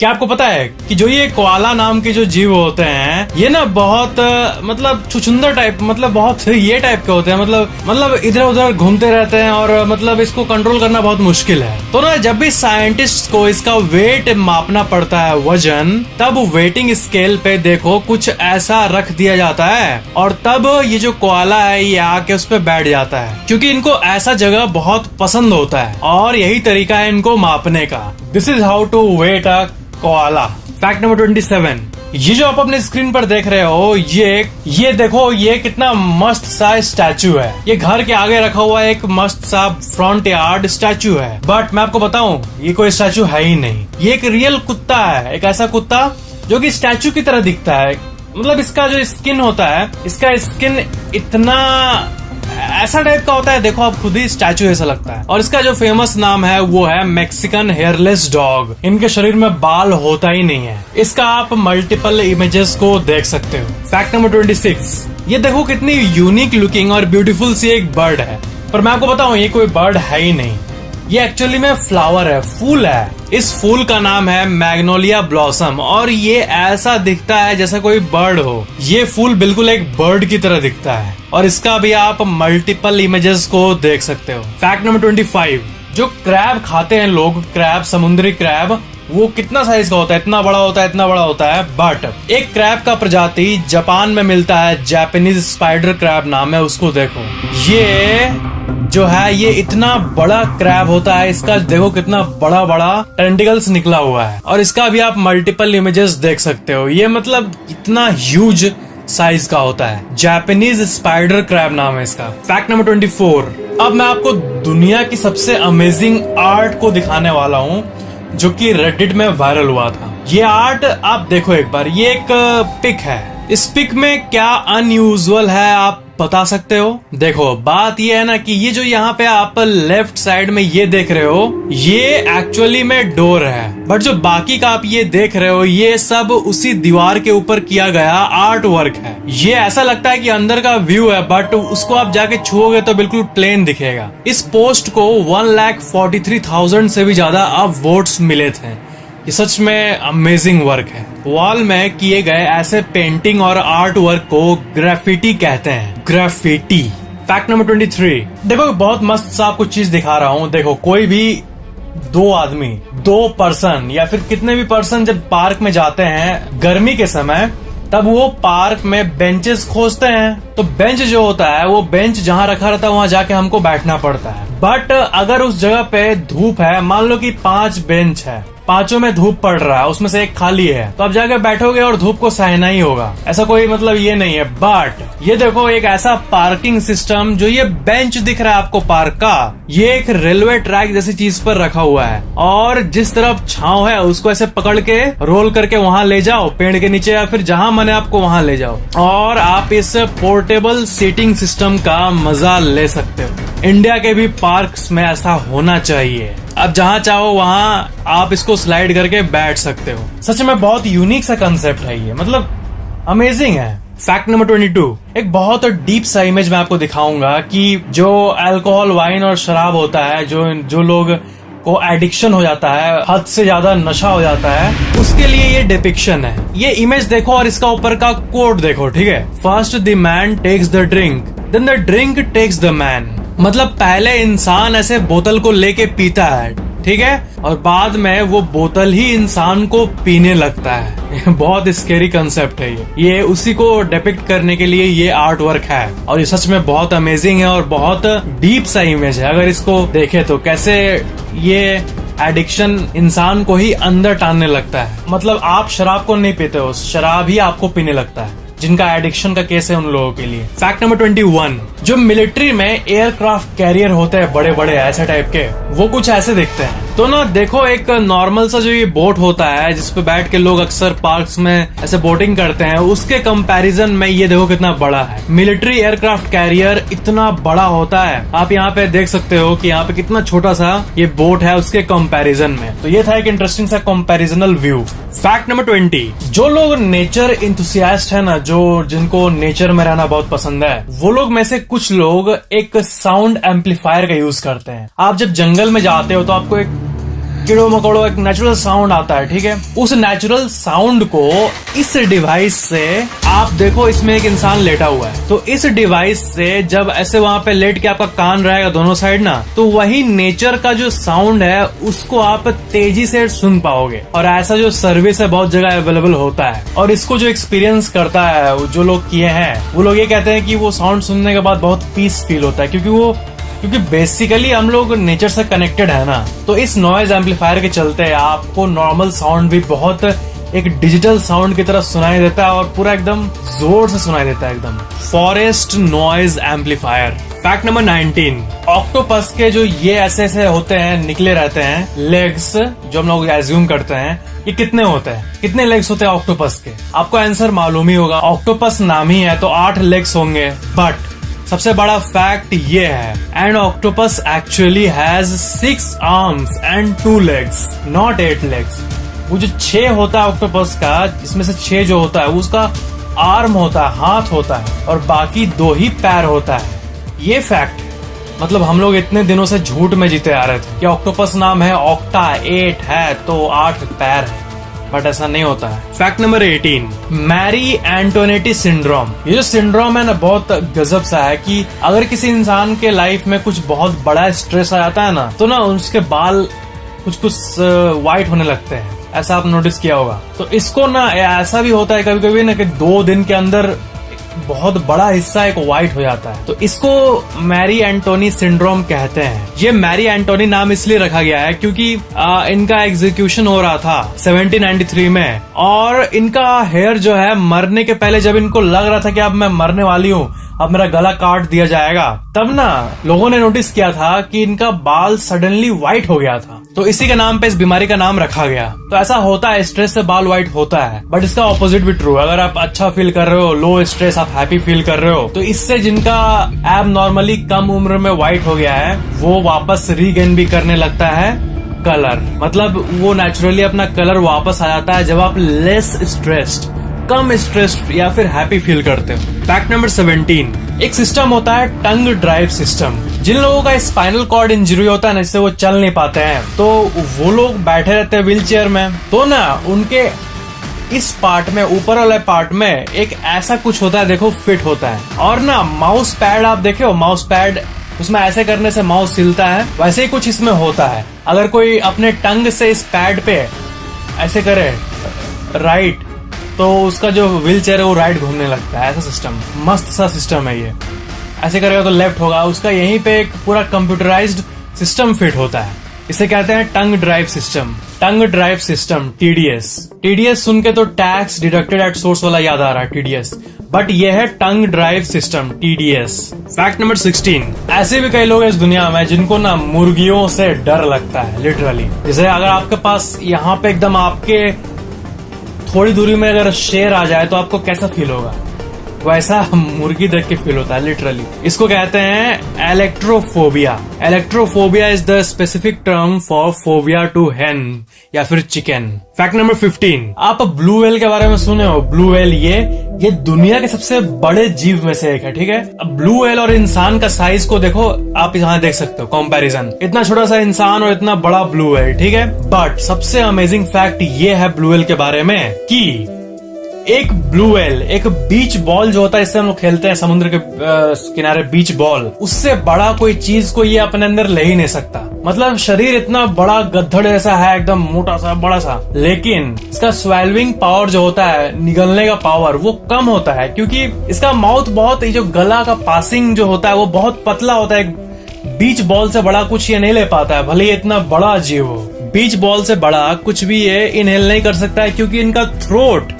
क्या आपको पता है कि जो ये कोआला नाम के जो जीव होते हैं ये ना बहुत मतलब छुछुंदर टाइप मतलब बहुत ये टाइप के होते हैं मतलब इधर उधर घूमते रहते हैं और मतलब इसको कंट्रोल करना बहुत मुश्किल है। तो ना जब भी साइंटिस्ट को इसका वेट मापना पड़ता है वजन, तब वेटिंग स्केल पे देखो कुछ ऐसा रख दिया जाता है और तब ये जो कोआला है ये आके उस पे बैठ जाता है, क्योंकि इनको ऐसा जगह बहुत पसंद होता है और यही तरीका है इनको मापने का। This is how to weigh a koala. Fact number 27, ये जो आप अपने स्क्रीन पर देख रहे हो ये देखो ये कितना मस्त सा स्टैचू है। ये घर के आगे रखा हुआ एक मस्त सा फ्रंट यार्ड स्टैचू है, बट मैं आपको बताऊं ये कोई स्टैचू है ही नहीं। ये एक रियल कुत्ता है, एक ऐसा कुत्ता जो कि स्टैचू की तरह दिखता है। मतलब इसका जो स्किन होता है, इसका स्किन इतना ऐसा टाइप का होता है, देखो आप खुद ही स्टैचू ऐसा लगता है। और इसका जो फेमस नाम है वो है मैक्सिकन हेयरलेस डॉग। इनके शरीर में बाल होता ही नहीं है। इसका आप मल्टीपल इमेजेस को देख सकते हो। फैक्ट नंबर 26, ये देखो कितनी यूनिक लुकिंग और ब्यूटीफुल सी एक बर्ड है, पर मैं आपको बताऊं ये कोई बर्ड है ही नहीं। ये एक्चुअली में फ्लावर है, फूल है। इस फूल का नाम है मैग्नोलिया ब्लॉसम और ये ऐसा दिखता है जैसा कोई बर्ड हो। ये फूल बिल्कुल एक बर्ड की तरह दिखता है और इसका भी आप मल्टीपल इमेजेस को देख सकते हो। फैक्ट नंबर 25, जो क्रैब खाते हैं लोग, क्रैब, समुद्री क्रैब, वो कितना साइज का होता है, इतना बड़ा होता है, इतना बड़ा होता है। बट एक क्रैब का प्रजाति जापान में मिलता है, जापानीज स्पाइडर क्रैब नाम है उसको। देखो ये जो है ये इतना बड़ा क्रैब होता है, इसका देखो कितना बड़ा बड़ा टेंटिकल्स निकला हुआ है और इसका भी आप मल्टीपल इमेजेस देख सकते हो। ये मतलब इतना ह्यूज साइज का होता है। जापानीज स्पाइडर क्रैब नाम है इसका। फैक्ट नंबर 24, अब मैं आपको दुनिया की सबसे अमेजिंग आर्ट को दिखाने वाला हूँ जो कि रेडिट में वायरल हुआ था। ये आर्ट आप देखो एक बार, ये एक पिक है। इस पिक में क्या अनयूजुअल है आप बता सकते हो? देखो बात ये है ना कि ये जो यहाँ पे आप लेफ्ट साइड में ये देख रहे हो ये एक्चुअली में डोर है, बट जो बाकी का आप ये देख रहे हो ये सब उसी दीवार के ऊपर किया गया आर्ट वर्क है। ये ऐसा लगता है कि अंदर का व्यू है, बट उसको आप जाके छुओगे तो बिल्कुल प्लेन दिखेगा। इस पोस्ट को 1,43,000 से भी ज्यादा अब वोट्स मिले थे। ये सच में अमेजिंग वर्क है। वॉल में किए गए ऐसे पेंटिंग और आर्ट वर्क को ग्राफिटी कहते हैं, ग्राफिटी। फैक्ट नंबर 23, देखो बहुत मस्त सा आपको चीज दिखा रहा हूँ। देखो कोई भी दो आदमी, दो पर्सन या फिर कितने भी पर्सन जब पार्क में जाते हैं गर्मी के समय, तब वो पार्क में बेंचेस खोजते हैं। तो बेंच जो होता है वो बेंच जहाँ रखा रहता है वहाँ जाके हमको बैठना पड़ता है। बट अगर उस जगह पे धूप है, मान लो कि 5 बेंच है, पांचों में धूप पड़ रहा है, उसमें से एक खाली है, तो आप जाकर बैठोगे और धूप को सहना ही होगा। ऐसा कोई मतलब ये नहीं है। बट ये देखो एक ऐसा पार्किंग सिस्टम, जो ये बेंच दिख रहा है आपको पार्क का, ये एक रेलवे ट्रैक जैसी चीज पर रखा हुआ है और जिस तरफ छांव है उसको ऐसे पकड़ के रोल करके वहां ले जाओ पेड़ के नीचे या फिर जहां मने आपको वहां ले जाओ और आप इस पोर्टेबल सीटिंग सिस्टम का मजा ले सकते हो। इंडिया के भी पार्क्स में ऐसा होना चाहिए। अब जहाँ चाहो वहाँ आप इसको स्लाइड करके बैठ सकते हो। सच में बहुत यूनिक सा कंसेप्ट है ये, मतलब अमेजिंग है। फैक्ट नंबर 22, एक बहुत डीप सा इमेज मैं आपको दिखाऊंगा कि जो अल्कोहल, वाइन और शराब होता है, जो लोग को एडिक्शन हो जाता है, हद से ज्यादा नशा हो जाता है, उसके लिए ये डिपिक्शन है। ये इमेज देखो और इसका ऊपर का कोड देखो, ठीक है। First the man takes the drink, then the drink takes the man. मतलब पहले इंसान ऐसे बोतल को लेके पीता है, ठीक है, और बाद में वो बोतल ही इंसान को पीने लगता है। बहुत स्केरी कंसेप्ट है ये उसी को डिपिक्ट करने के लिए ये आर्ट वर्क है और ये सच में बहुत अमेजिंग है और बहुत डीप सा इमेज है। अगर इसको देखे तो कैसे ये एडिक्शन इंसान को ही अंदर टानने लगता है। मतलब आप शराब को नहीं पीते हो, शराब ही आपको पीने लगता है। जिनका एडिक्शन का केस है उन लोगों के लिए। फैक्ट नंबर 21, जो मिलिट्री में एयरक्राफ्ट कैरियर होते हैं बड़े बड़े ऐसे टाइप के, वो कुछ ऐसे दिखते हैं। तो ना देखो एक नॉर्मल सा जो ये बोट होता है जिसपे बैठ के लोग अक्सर पार्क्स में ऐसे बोटिंग करते हैं, उसके कंपैरिजन में ये देखो कितना बड़ा है। मिलिट्री एयरक्राफ्ट कैरियर इतना बड़ा होता है, आप यहाँ पे देख सकते हो कि यहाँ पे कितना छोटा सा ये बोट है उसके कंपैरिजन में। तो ये था एक इंटरेस्टिंग सा कंपैरिजनल व्यू। फैक्ट नंबर 20, जो लोग नेचर इंथुसियास्ट है ना, जिनको नेचर में रहना बहुत पसंद है, वो लोग में से कुछ लोग एक साउंड एम्पलीफायर का यूज करते हैं। आप जब जंगल में जाते हो तो आपको एक कीड़ों मकोड़ों एक नेचुरल साउंड आता है, ठीक है। उस नेचुरल साउंड को इस डिवाइस से आप देखो, इसमें एक इंसान लेटा हुआ है, तो इस डिवाइस से जब ऐसे वहां पे लेट के आपका कान रहेगा दोनों साइड ना, तो वही नेचर का जो साउंड है उसको आप तेजी से सुन पाओगे। और ऐसा जो सर्विस है बहुत जगह अवेलेबल होता है, और इसको जो एक्सपीरियंस करता है, जो लोग किए हैं, वो लोग ये कहते हैं कि वो साउंड सुनने के बाद बहुत पीस फील होता है, क्योंकि बेसिकली हम लोग नेचर से कनेक्टेड है ना। तो इस नॉइज एम्पलीफायर के चलते आपको नॉर्मल साउंड भी बहुत एक डिजिटल साउंड की तरह सुनाई देता है, और पूरा एकदम जोर से सुनाई देता है एकदम। Forest noise amplifier. Fact number 19, octopus के जो ये ऐसे होते हैं, निकले रहते हैं लेग्स, जो हम लोग एज्यूम करते हैं, ये कितने होते हैं, कितने लेग्स होते हैं ऑक्टोपस के? आपको आंसर मालूम ही होगा, ऑक्टोपस नाम ही है तो 8 लेग्स होंगे। बट सबसे बड़ा फैक्ट ये है, and octopus actually has 6 arms and 2 legs, not 8 legs. वो जो 6 होता है ऑक्टोपस का, जिसमें से 6 जो होता है उसका आर्म होता है, हाथ होता है, और बाकी 2 ही पैर होता है। ये फैक्ट मतलब हम लोग इतने दिनों से झूठ में जीते आ रहे थे कि ऑक्टोपस नाम है, ऑक्टा 8 है तो 8 पैर है, बट ऐसा नहीं होता है। Fact number 18, Marie Antoinette syndrome. ये जो सिंड्रोम है ना, बहुत गजब सा है कि अगर किसी इंसान के लाइफ में कुछ बहुत बड़ा स्ट्रेस आ जाता है ना, तो ना उसके बाल कुछ व्हाइट होने लगते हैं। ऐसा आप नोटिस किया होगा। तो इसको ना ऐसा भी होता है कभी कभी ना कि 2 दिन के अंदर बहुत बड़ा हिस्सा एक व्हाइट हो जाता है, तो इसको मैरी एंटोनी सिंड्रोम कहते हैं। ये मैरी एंटोनी नाम इसलिए रखा गया है क्योंकि इनका एग्जीक्यूशन हो रहा था 1793 में, और इनका हेयर जो है, मरने के पहले जब इनको लग रहा था कि अब मैं मरने वाली हूँ, अब मेरा गला काट दिया जाएगा, तब ना लोगों ने नोटिस किया था कि इनका बाल सडनली व्हाइट हो गया था, तो इसी के नाम पे इस बीमारी का नाम रखा गया। तो ऐसा होता है, स्ट्रेस से बाल व्हाइट होता है, बट इसका ऑपोजिट भी ट्रू। अगर आप अच्छा फील कर रहे हो, लो स्ट्रेस, आप हैप्पी फील कर रहे हो, तो इससे जिनका एब नॉर्मली कम उम्र में व्हाइट हो गया है, वो वापस रीगेन भी करने लगता है कलर। मतलब वो नेचुरली अपना कलर वापस आ जाता है जब आप लेस स्ट्रेस्ड, कम स्ट्रेस्ड या फिर हैप्पी फील करते हो। फैक्ट नंबर 17, एक सिस्टम होता है टंग ड्राइव सिस्टम। जिन लोगों का स्पाइनल कॉर्ड इंजरी होता है ना, जिससे वो चल नहीं पाते हैं, तो वो लोग बैठे रहते हैं व्हील चेयर में, तो ना उनके इस पार्ट में, ऊपर वाले पार्ट में एक ऐसा कुछ होता है, देखो फिट होता है। और ना माउस पैड आप देखे हो, माउस पैड, उसमें ऐसे करने से माउस हिलता है, वैसे ही कुछ इसमें होता है। अगर कोई अपने टंग से इस पैड पे ऐसे करे राइट, तो उसका जो व्हील चेयर है वो राइट घूमने लगता है। ऐसा सिस्टम, मस्त सा सिस्टम है ये। ऐसे करेगा तो लेफ्ट होगा, उसका यहीं पे एक पूरा कंप्यूटराइज्ड सिस्टम फिट होता है। इसे कहते हैं टंग ड्राइव सिस्टम। टंग ड्राइव सिस्टम, TDS। TDS सुन के तो टैक्स डिडक्टेड एट सोर्स वाला याद आ रहा है, TDS, बट ये है tongue drive system, TDS। Fact number 16, ऐसे भी कई लोग हैं इस दुनिया में जिनको ना मुर्गियों से डर लगता है, लिटरली। जैसे अगर आपके पास यहाँ पे एकदम आपके थोड़ी दूरी में अगर शेर आ जाए तो आपको कैसा फील होगा, वैसा मुर्गी देख के फील होता है, लिटरली। इसको कहते हैं electrophobia. Electrophobia is the specific term for phobia to hen या फिर चिकन। फैक्ट नंबर 15, आप ब्लू व्हेल के बारे में सुने हो? ब्लू व्हेल ये दुनिया के सबसे बड़े जीव में से एक है, ठीक है। अब ब्लू व्हेल और इंसान का साइज को देखो, आप यहाँ देख सकते हो कंपैरिजन, इतना छोटा सा इंसान और इतना बड़ा ब्लू व्हेल, ठीक है। बट सबसे अमेजिंग फैक्ट ये है ब्लू व्हेल के बारे में कि एक ब्लू व्हेल, एक बीच बॉल जो होता है, इससे हम लोग खेलते हैं समुद्र के किनारे, बीच बॉल, उससे बड़ा कोई चीज को ये अपने अंदर ले ही नहीं सकता। मतलब शरीर इतना बड़ा गद्धड़ जैसा है, एकदम मोटा सा, बड़ा सा, लेकिन इसका स्वेलविंग पावर जो होता है, निगलने का पावर, वो कम होता है, क्योंकि इसका माउथ बहुत, जो गला का पासिंग जो होता है वो बहुत पतला होता है। बीच बॉल से बड़ा कुछ ये नहीं ले पाता है, भले ही इतना बड़ा जीव हो। बीच बॉल से बड़ा कुछ भी ये इनहेल नहीं कर सकता है, क्योंकि इनका थ्रोट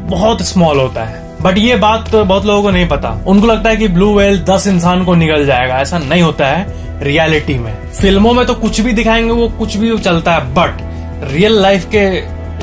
बहुत स्मॉल होता है। बट ये बात तो बहुत लोगों को नहीं पता। उनको लगता है कि ब्लू व्हेल 10 इंसान को निगल जाएगा, ऐसा नहीं होता है रियलिटी में। फिल्मों में तो कुछ भी दिखाएंगे, वो कुछ भी चलता है, बट रियल लाइफ के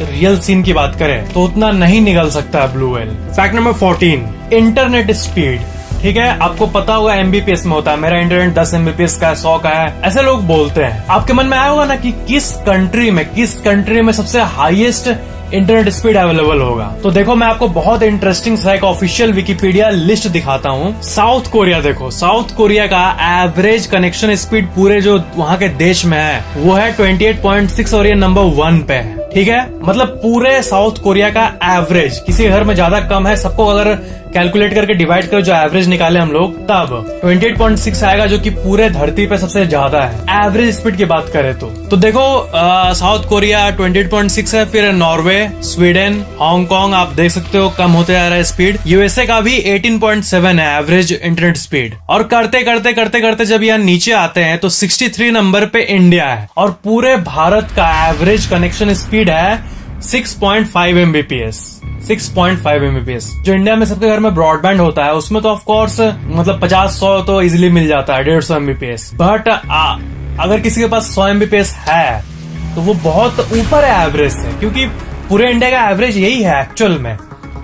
रियल सीन की बात करें तो उतना नहीं निगल सकता है blue whale. Fact number 14, internet speed. ठीक है, आपको पता होगा MBPS में होता है, मेरा इंटरनेट 10 MBPS का है, 100 का है, ऐसे लोग बोलते हैं। आपके मन में आया होगा ना कि किस कंट्री में सबसे हाईएस्ट इंटरनेट स्पीड अवेलेबल होगा। तो देखो मैं आपको बहुत इंटरेस्टिंग सा एक ऑफिशियल विकिपीडिया लिस्ट दिखाता हूँ। साउथ कोरिया देखो, साउथ कोरिया का एवरेज कनेक्शन स्पीड पूरे जो वहाँ के देश में है वो है 28.6 और ये नंबर 1 पे है। ठीक है, मतलब पूरे साउथ कोरिया का एवरेज, किसी घर में ज्यादा कम है, सबको अगर कैलकुलेट करके डिवाइड करो जो एवरेज निकाले हम लोग, तब 28.6 आएगा जो कि पूरे धरती पे सबसे ज्यादा है एवरेज स्पीड की बात करें तो देखो साउथ कोरिया 28.6 है, फिर नॉर्वे, स्वीडन, हांगकांग आप देख सकते हो कम होते जा रहा है स्पीड। यूएसए का भी 18.7 है एवरेज इंटरनेट स्पीड। और करते करते करते करते जब यहाँ नीचे आते हैं तो 63 नंबर पे इंडिया है और पूरे भारत का एवरेज कनेक्शन स्पीड है 6.5 Mbps। 6.5 Mbps जो इंडिया में सबके घर में ब्रॉडबैंड होता है उसमें तो ऑफ कोर्स मतलब 50-100 तो इजीली मिल जाता है, 150 Mbps। बट अगर किसी के पास 100 Mbps है तो वो बहुत ऊपर है एवरेज से, क्योंकि पूरे इंडिया का एवरेज यही है एक्चुअल में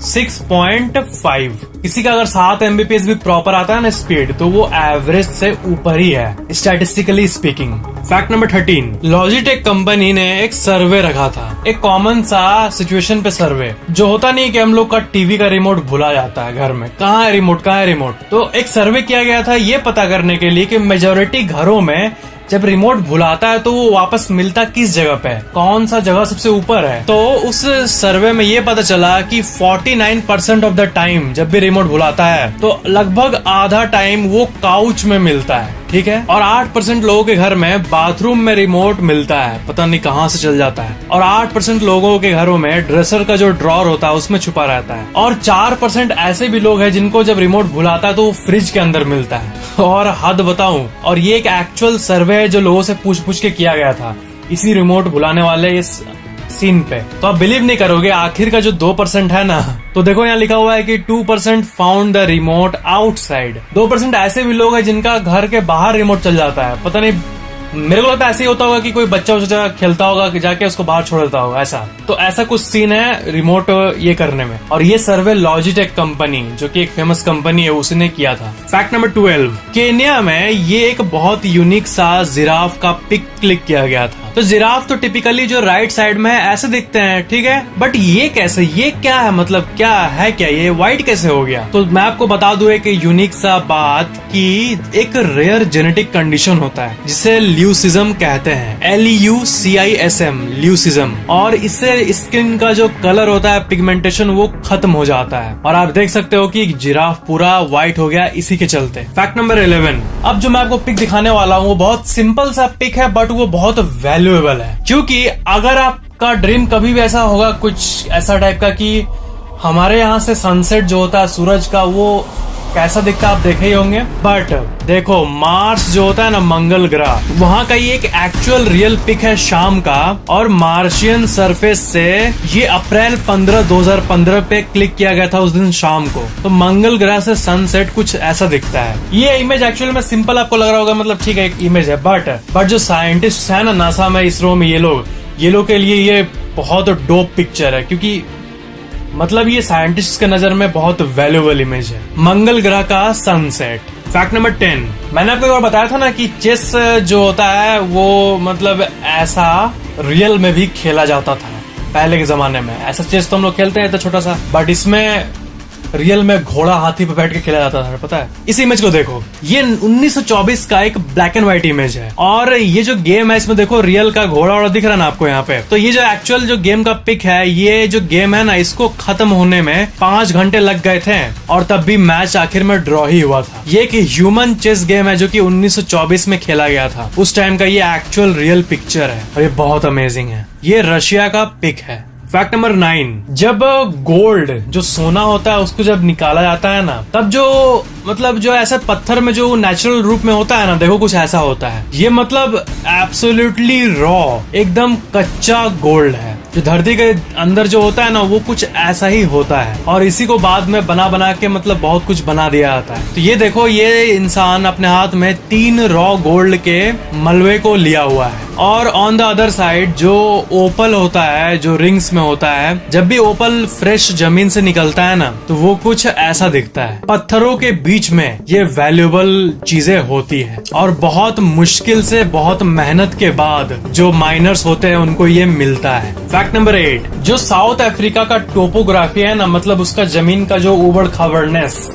6.5। किसी का अगर 7 Mbps भी प्रॉपर आता है ना स्पीड तो वो एवरेज से ऊपर ही है statistically speaking. Fact number 13, Logitech company ने एक सर्वे रखा था, एक कॉमन सा सिचुएशन पे सर्वे। जो होता नहीं कि हम लोग का टीवी का रिमोट भुला जाता है घर में, कहाँ है रिमोट, कहाँ है रिमोट। तो एक सर्वे किया गया था ये पता करने के लिए कि मेजोरिटी घरों में जब रिमोट भुलाता है तो वो वापस मिलता किस जगह पे है, कौन सा जगह सबसे ऊपर है। तो उस सर्वे में ये पता चला कि 49% ऑफ द टाइम जब भी रिमोट भुलाता है तो लगभग आधा टाइम वो काउच में मिलता है। ठीक है, और 8% लोगों के घर में बाथरूम में रिमोट मिलता है, पता नहीं कहाँ से चल जाता है। और 8% लोगों के घरों में ड्रेसर का जो ड्रॉर होता है उसमें छुपा रहता है। और 4% ऐसे भी लोग हैं जिनको जब रिमोट भुलाता है तो वो फ्रिज के अंदर मिलता है। और हद बताऊं, और ये एक एक्चुअल सर्वे है जो लोगों से पूछ के किया गया था इसी रिमोट भुलाने वाले इस सीन पे। तो आप बिलीव नहीं करोगे, आखिर का जो 2% है ना, तो देखो यहाँ लिखा हुआ है कि 2% फाउंड द रिमोट आउटसाइड। 2% ऐसे भी लोग हैं जिनका घर के बाहर रिमोट चल जाता है, पता नहीं, मेरे को लगता है ऐसे ही होता होगा कि कोई बच्चा उच्चा खेलता होगा कि जाके उसको बाहर छोड़ देता होगा, ऐसा। तो ऐसा कुछ सीन है रिमोट ये करने में। और ये सर्वे लॉजिटेक कंपनी जो कि एक फेमस कंपनी है उसने किया था। फैक्ट नंबर 12, केन्या में ये एक बहुत यूनिक सा जिराफ का पिक क्लिक किया गया था। तो जिराफ तो टिपिकली जो राइट साइड में है ऐसे दिखते हैं, ठीक है, बट ये कैसे, ये क्या है, मतलब क्या है, क्या ये व्हाइट कैसे हो गया। तो मैं आपको बता दूं एक यूनिक सा बात कि एक रेयर जेनेटिक कंडीशन होता है जिसे ल्यूसिज्म कहते हैं, LUCISM, ल्यूसिज्म। और इससे स्किन का जो कलर होता है, पिगमेंटेशन, वो खत्म हो जाता है। और आप देख सकते हो कि जिराफ पूरा व्हाइट हो गया इसी के चलते। फैक्ट नंबर 11, अब जो मैं आपको पिक दिखाने वाला हूँ वो बहुत सिंपल सा पिक है बट वो बहुत वैल्यूएबल है। क्योंकि अगर आपका ड्रीम कभी भी ऐसा होगा, कुछ ऐसा टाइप का कि हमारे यहाँ से सनसेट जो होता है सूरज का वो कैसा दिखता है आप देखे ही होंगे। बट देखो मार्स जो होता है ना, मंगल ग्रह, वहाँ का ये एक एक्चुअल रियल पिक है शाम का। और मार्शियन सरफेस से ये अप्रैल 15, 2015 पे क्लिक किया गया था उस दिन शाम को। तो मंगल ग्रह से सनसेट कुछ ऐसा दिखता है। ये इमेज एक्चुअल में सिंपल आपको लग रहा होगा, मतलब ठीक है एक इमेज है, बट जो साइंटिस्ट है ना नासा में, इसरो में, ये लोग के लिए ये बहुत डोप पिक्चर है। क्योंकि मतलब ये साइंटिस्ट के नजर में बहुत वैल्यूएबल इमेज है, मंगल ग्रह का सनसेट। फैक्ट नंबर 10, मैंने आपको एक बार बताया था ना कि चेस जो होता है वो मतलब ऐसा रियल में भी खेला जाता था पहले के जमाने में। ऐसा चेस तो हम लोग खेलते हैं तो छोटा सा, बट इसमें रियल में घोड़ा हाथी पे बैठ के खेला जाता था, पता है। इस इमेज को देखो, ये 1924 का एक ब्लैक एंड व्हाइट इमेज है। और ये जो गेम है इसमें देखो रियल का घोड़ा वोड़ा दिख रहा है ना आपको यहाँ पे। तो ये जो एक्चुअल जो गेम का पिक है, ये जो गेम है ना, इसको खत्म होने में 5 घंटे लग गए थे और तब भी मैच आखिर में ड्रॉ ही हुआ था। ये एक ह्यूमन चेस गेम है जो कि 1924 में खेला गया था। उस टाइम का ये एक्चुअल रियल पिक्चर है और ये बहुत अमेजिंग है। ये रशिया का पिक है। फैक्ट नंबर 9, जब गोल्ड जो सोना होता है उसको जब निकाला जाता है ना, तब जो मतलब जो ऐसा पत्थर में जो नेचुरल रूप में होता है ना, देखो कुछ ऐसा होता है। ये मतलब एब्सोल्युटली रॉ, एकदम कच्चा गोल्ड है। जो धरती के अंदर जो होता है ना वो कुछ ऐसा ही होता है। और इसी को बाद में बना के मतलब बहुत कुछ बना दिया जाता है। तो ये देखो, ये इंसान अपने हाथ में 3 रॉ गोल्ड के मलबे को लिया हुआ है और ऑन द अदर साइड जो ओपल होता है, जो रिंग्स में होता है, जब भी ओपल फ्रेश जमीन से निकलता है ना, तो वो कुछ ऐसा दिखता है। पत्थरों के बीच में ये वैल्यूएबल चीजें होती है और बहुत मुश्किल से, बहुत मेहनत के बाद जो माइनर्स होते हैं उनको ये मिलता है। फैक्ट नंबर 8, जो साउथ अफ्रीका का टोपोग्राफी है ना, मतलब उसका जमीन का जो उबड़ खाबड़नेस,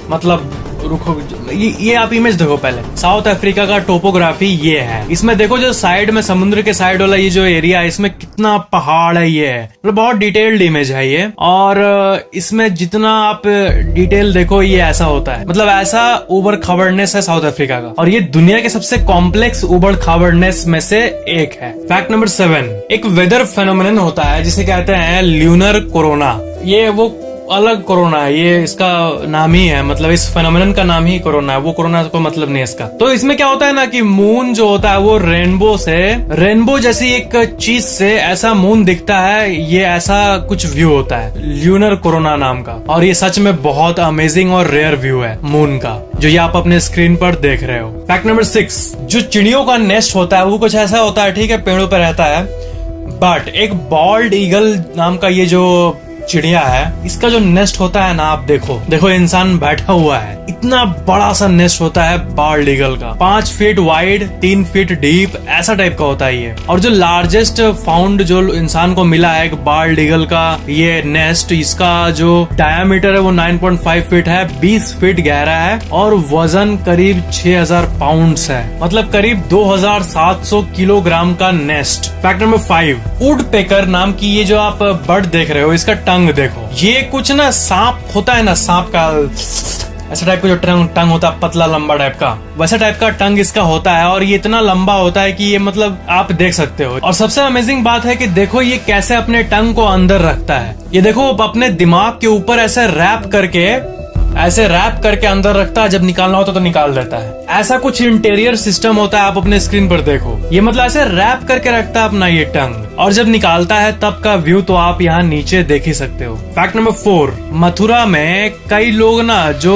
मतलब रुको, ये आप इमेज देखो पहले। साउथ अफ्रीका का टोपोग्राफी ये है। इसमें देखो जो साइड में समुद्र के साइड वाला ये जो एरिया है, इसमें कितना पहाड़ है, ये है मतलब बहुत डिटेल्ड इमेज है ये। और इसमें जितना आप डिटेल देखो ये ऐसा होता है, मतलब ऐसा उबड़ खाबड़नेस है साउथ अफ्रीका का, और ये दुनिया के सबसे कॉम्प्लेक्स उबड़ खाबड़नेस में से एक है। फैक्ट नंबर 7, एक वेदर फेनोमेनन होता है जिसे कहते हैं ल्यूनर कोरोना। ये वो अलग कोरोना है, ये इसका नाम ही है, मतलब इस फेनोमेनन का नाम ही कोरोना है, वो कोरोना को मतलब नहीं है इसका। तो इसमें क्या होता है ना कि मून जो होता है वो रेनबो जैसी एक चीज से ऐसा मून दिखता है, ये ऐसा कुछ व्यू होता है ल्यूनर कोरोना नाम का। और ये सच में बहुत अमेजिंग और रेयर व्यू है मून का, जो ये आप अपने स्क्रीन पर देख रहे हो। फैक्ट नंबर 6, जो चिड़ियों का नेस्ट होता है वो कुछ ऐसा होता है, ठीक है, पेड़ों पर रहता है, बट एक बॉल्ड ईगल नाम का ये जो चिड़िया है, इसका जो नेस्ट होता है ना, आप देखो इंसान बैठा हुआ है, इतना बड़ा सा नेस्ट होता है बाल्ड ईगल का, 5 फीट वाइड, 3 फीट डीप, ऐसा टाइप का होता है ये। और जो लार्जेस्ट फाउंड जो इंसान को मिला है एक बाल्ड ईगल का ये नेस्ट, इसका जो डायामीटर है वो 9.5 फीट है, 20 फीट गहरा है और वजन करीब 6000 पाउंड्स है, मतलब करीब 2700 किलोग्राम का nest. Fact number 5, would picker नाम की ये जो आप बर्ड देख रहे हो, इसका टंग देखो, ये कुछ ना सांप होता है ना, सांप का ऐसा टाइप का जो टंग होता है, पतला लंबा टाइप का, वैसा टाइप का टंग इसका होता है। और ये इतना लंबा होता है कि ये मतलब आप देख सकते हो। और सबसे अमेजिंग बात है कि देखो ये कैसे अपने टंग को अंदर रखता है, ये देखो अपने दिमाग के ऊपर ऐसे रैप करके अंदर रखता है, जब निकालना होता तो निकाल देता है। ऐसा कुछ इंटीरियर सिस्टम होता है, आप अपने स्क्रीन पर देखो, ये मतलब ऐसे रैप करके रखता है अपना ये टंग, और जब निकालता है तब का व्यू तो आप यहाँ नीचे देख ही सकते हो। फैक्ट नंबर 4, मथुरा में कई लोग ना जो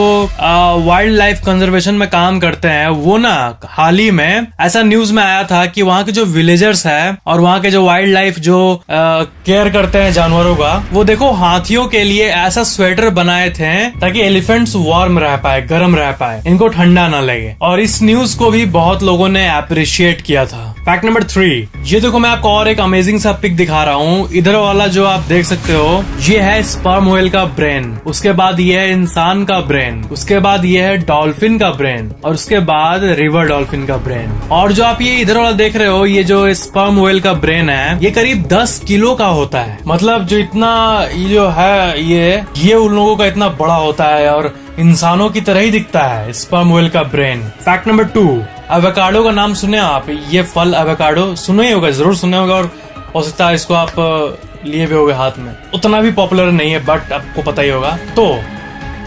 वाइल्ड लाइफ कंजर्वेशन में काम करते हैं, वो ना हाल ही में ऐसा न्यूज में आया था कि वहाँ के जो विलेजर्स है और वहाँ के जो वाइल्ड लाइफ जो केयर करते हैं जानवरों का, वो देखो हाथियों के लिए ऐसा स्वेटर बनाए थे ताकि एलिफेंट्स वार्म रह पाए, गर्म रह पाए, इनको ठंडा ना लगे। और इस न्यूज को भी बहुत लोगों ने अप्रिशिएट किया था। फैक्ट नंबर 3, ये देखो मैं आपको और एक अमेजिंग सा पिक दिखा रहा हूँ। इधर वाला जो आप देख सकते हो ये है स्पर्म व्हेल का ब्रेन, उसके बाद ये है इंसान का ब्रेन, उसके बाद ये है डॉल्फिन का ब्रेन, और उसके बाद रिवर डॉल्फिन का ब्रेन। और जो आप ये इधर वाला देख रहे हो, ये जो स्पर्म व्हेल का ब्रेन है, ये करीब 10 किलो का होता है, मतलब जो इतना ये जो है ये उन लोगों का इतना बड़ा होता है और इंसानों की तरह ही दिखता है स्पर्म व्हेल का ब्रेन। फैक्ट नंबर 2, एवोकाडो का नाम सुने आप? ये फल एवोकाडो सुने ही होगा, जरूर सुने होगा, और हो सकता है इसको आप लिए भी होगे हाथ में। उतना भी पॉपुलर नहीं है बट आपको पता ही होगा। तो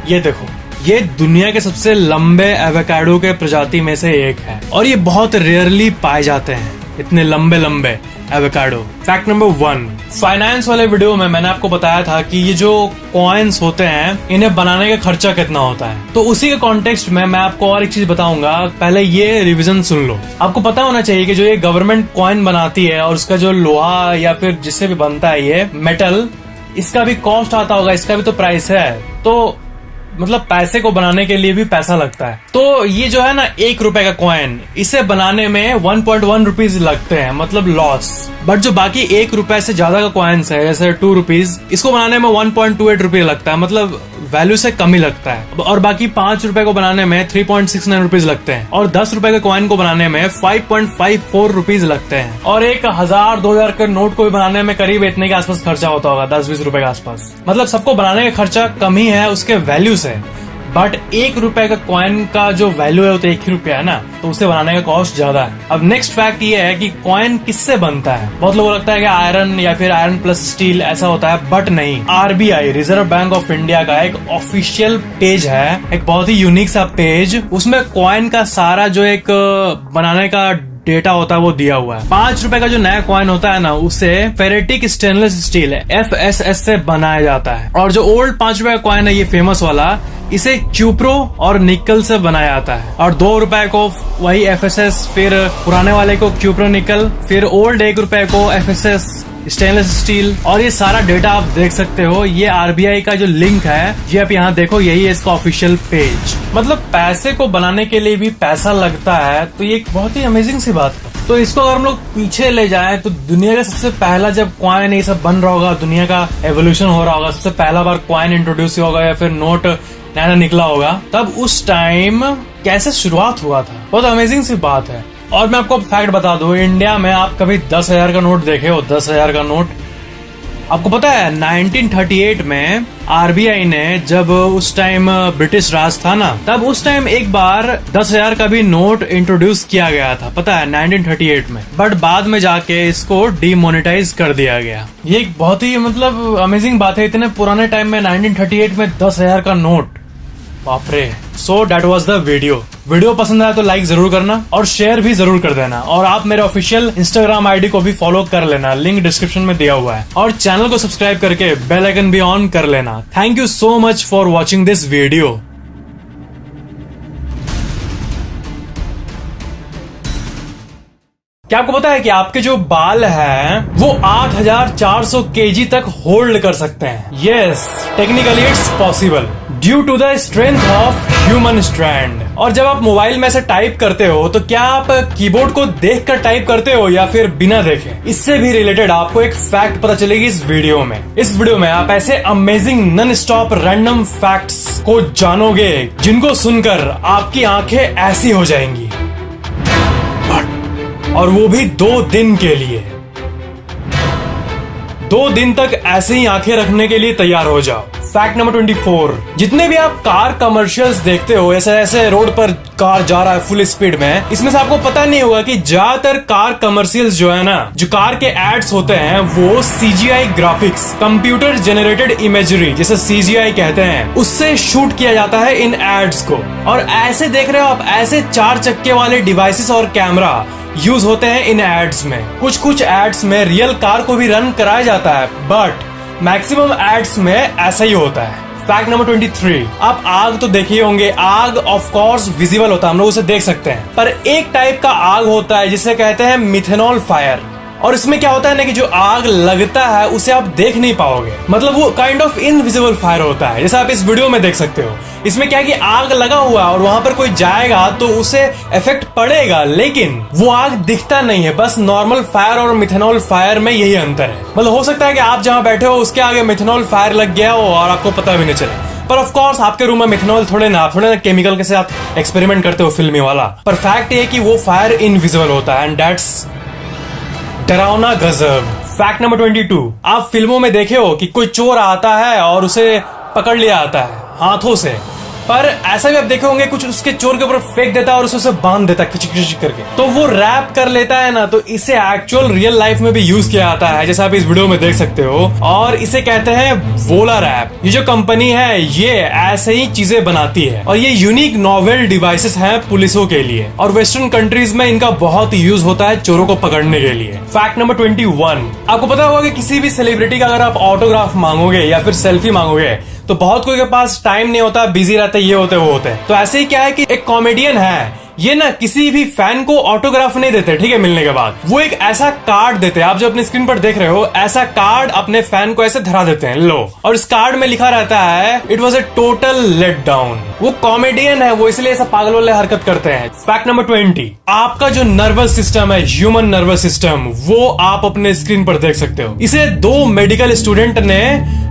ये देखो, ये दुनिया के सबसे लंबे एवोकाडो के प्रजाति में से एक है और ये बहुत रेयरली पाए जाते हैं, इतने लंबे लंबे एवोकाडो। फैक्ट नंबर 1, फाइनेंस वाले वीडियो में मैंने आपको बताया था कि ये जो कॉइन्स होते हैं इन्हें बनाने का खर्चा कितना होता है, तो उसी के कॉन्टेक्स्ट में मैं आपको और एक चीज बताऊंगा। पहले ये रिवीजन सुन लो। आपको पता होना चाहिए कि जो ये गवर्नमेंट कॉइन बनाती है और उसका जो लोहा या फिर जिससे भी बनता है ये मेटल, इसका भी कॉस्ट आता होगा, इसका भी तो प्राइस है। तो मतलब पैसे को बनाने के लिए भी पैसा लगता है। तो ये जो है ना 1 रुपए का कॉइन, इसे बनाने में 1.1 रुपीज लगते हैं, मतलब लॉस। बट जो बाकी 1 रुपए से ज्यादा का कॉइन्स है, जैसे 2 रुपीज, इसको बनाने में 1.28 रुपये लगता है, मतलब वैल्यू से कम ही लगता है। और बाकी 5 रुपए को बनाने में 3.69 रुपीज लगते हैं, और 10 रुपए के कॉइन को बनाने में 5.54 रुपीज लगते हैं, और 1000 2000 के नोट को भी बनाने में करीब इतने के आसपास खर्चा होता होगा, 10-20 रुपए के आसपास। मतलब सबको बनाने का खर्चा कम ही है उसके वैल्यू से। बट 1 रुपए का कॉइन का जो वैल्यू है वो तो 1 ही रुपया है ना, तो उसे बनाने का कॉस्ट ज्यादा है। अब नेक्स्ट फैक्ट ये है कि कॉइन किससे बनता है। बहुत लोगों को लगता है कि आयरन या फिर आयरन प्लस स्टील ऐसा होता है, बट नहीं। RBI, reserve bank of India का एक ऑफिशियल पेज है, एक बहुत ही यूनिक सा पेज, उसमें कॉइन का सारा जो एक बनाने का डेटा होता है वो दिया हुआ है। 5 रुपए का जो नया कॉइन होता है ना, उसे फेरेटिक स्टेनलेस स्टील FSS से बनाया जाता है। और जो ओल्ड 5 रुपए का कॉइन है, ये फेमस वाला, इसे क्यूप्रो और निकल से बनाया जाता है। और 2 रुपए को वही FSS, फिर पुराने वाले को क्यूप्रो निकल, फिर ओल्ड 1 रुपए को FSS स्टेनलेस स्टील। और ये सारा डेटा आप देख सकते हो। ये RBI का जो लिंक है, ये आप यहाँ देखो, यही है इसका ऑफिशियल पेज। मतलब पैसे को बनाने के लिए भी पैसा लगता है, तो ये एक बहुत ही अमेजिंग सी बात है। तो इसको अगर हम लोग पीछे ले जाएं तो दुनिया का सबसे पहला जब कॉइन ये सब बन रहा होगा, दुनिया का एवोल्यूशन हो रहा होगा, सबसे पहला बार कॉइन इंट्रोड्यूस होगा या फिर नोट नया निकला होगा, तब उस टाइम कैसे शुरुआत हुआ था, बहुत अमेजिंग सी बात है। और मैं आपको फैक्ट बता दूं, इंडिया में आप कभी 10,000 का नोट देखे हो? 10,000 का नोट आपको पता है 1938 में RBI ने, जब उस टाइम ब्रिटिश राज था ना, तब उस टाइम एक बार 10,000 का भी नोट इंट्रोड्यूस किया गया था, पता है 1938 में। बट बाद में जाके इसको डिमोनेटाइज कर दिया गया। ये एक बहुत ही मतलब अमेजिंग बात है, इतने पुराने टाइम में 1938 में 10,000 का नोट, बाप रे। So that was the video पसंद आया तो लाइक जरूर करना और शेयर भी जरूर कर देना। और आप मेरे ऑफिशियल इंस्टाग्राम आईडी को भी फॉलो कर लेना, लिंक डिस्क्रिप्शन में दिया हुआ है। और चैनल को सब्सक्राइब करके बेल आइकन भी ऑन कर लेना। Thank you so much for watching this video. क्या आपको पता है कि आपके जो बाल हैं वो 8,400 kg तक होल्ड कर सकते हैं? Yes, technically it's possible due to the strength of human strand. और जब आप मोबाइल में से टाइप करते हो तो क्या आप कीबोर्ड को देखकर टाइप करते हो या फिर बिना देखे? इससे भी रिलेटेड आपको एक फैक्ट पता चलेगी इस वीडियो में। इस वीडियो में आप ऐसे amazing non stop random facts को जानोगे जिनको सुनकर आपकी आंखें ऐसी हो जाएंगी, और वो भी 2 दिन के लिए। 2 दिन तक ऐसे ही आंखें रखने के लिए तैयार हो जाओ। फैक्ट नंबर 24, जितने भी आप कार कमर्शियल्स देखते हो, ऐसे ऐसे रोड पर कार जा रहा है फुल स्पीड में, इसमें से आपको पता नहीं होगा कि ज्यादातर कार कमर्शियल्स जो है ना, जो कार के एड्स होते हैं, वो CGI graphics, computer generated imagery, जिसे CGI कहते हैं, उससे शूट किया जाता है इन एड्स को। और ऐसे देख रहे हो आप, ऐसे 4 चक्के वाले डिवाइसेस और कैमरा यूज होते हैं इन एड्स में। कुछ एड्स में रियल कार को भी रन कराया जाता है, बट मैक्सिमम एड्स में ऐसा ही होता है। फैक्ट नंबर 23, आप आग तो देखे होंगे। आग ऑफ कोर्स विजिबल होता है, हम लोग उसे देख सकते हैं, पर एक टाइप का आग होता है जिसे कहते हैं मिथेनॉल फायर। और इसमें क्या होता है ना कि जो आग लगता है उसे आप देख नहीं पाओगे, मतलब वो काइंड ऑफ इनविजिबल फायर होता है, जैसा आप इस वीडियो में देख सकते हो। इसमें क्या है कि आग लगा हुआ है और वहां पर कोई जाएगा तो उसे इफेक्ट पड़ेगा, लेकिन वो आग दिखता नहीं है। बस नॉर्मल फायर और मिथेनॉल फायर में यही अंतर है। मतलब हो सकता है कि आप जहां बैठे हो उसके आगे मिथेनॉल फायर लग गया हो और आपको पता भी नहीं चले। पर ऑफ कोर्स आपके रूम में मिथेनॉल थोड़े ना केमिकल के साथ एक्सपेरिमेंट करते हो फिल्मी वाला। पर फैक्ट ये कि वो फायर इनविजिबल होता है, एंड दैट्स डरावना गजब। फैक्ट नंबर 22, आप फिल्मों में देखे हो कि कोई चोर आता है और उसे पकड़ लिया आता है हाथों से, पर ऐसा भी आप देखे होंगे कुछ उसके चोर के ऊपर फेंक देता है और उसे बांध देता है खिच खिच करके, तो वो रैप कर लेता है ना। तो इसे एक्चुअल रियल लाइफ में भी यूज किया जाता है, जैसा आप इस वीडियो में देख सकते हो। और इसे कहते हैं वोला रैप। ये जो कंपनी है ये ऐसे ही चीजें बनाती है, और ये यूनिक नॉवेल डिवाइसेस हैं पुलिसों के लिए, और वेस्टर्न कंट्रीज में इनका बहुत यूज होता है चोरों को पकड़ने के लिए। फैक्ट नंबर 21, आपको पता होगा कि किसी भी सेलिब्रिटी का अगर आप ऑटोग्राफ मांगोगे या फिर सेल्फी मांगोगे तो बहुत कोई के पास टाइम नहीं होता, बिजी रहते, ये होते वो होते। तो ऐसे ही क्या है कि एक कॉमेडियन है, ये ना किसी भी फैन को ऑटोग्राफ नहीं देते, ठीक है, मिलने के बाद वो एक ऐसा कार्ड देते हैं, आप जो अपनी स्क्रीन पर देख रहे हो, ऐसा कार्ड अपने फैन को ऐसे धरा देते हैं, लो। और इस कार्ड में लिखा रहता है it was a total let down. वो कॉमेडियन है, वो इसलिए ऐसा पागल वाले हरकत करते हैं। फैक्ट नंबर 20, आपका जो नर्वस सिस्टम है, ह्यूमन नर्वस सिस्टम, वो आप अपने स्क्रीन पर देख सकते हो। इसे 2 मेडिकल स्टूडेंट ने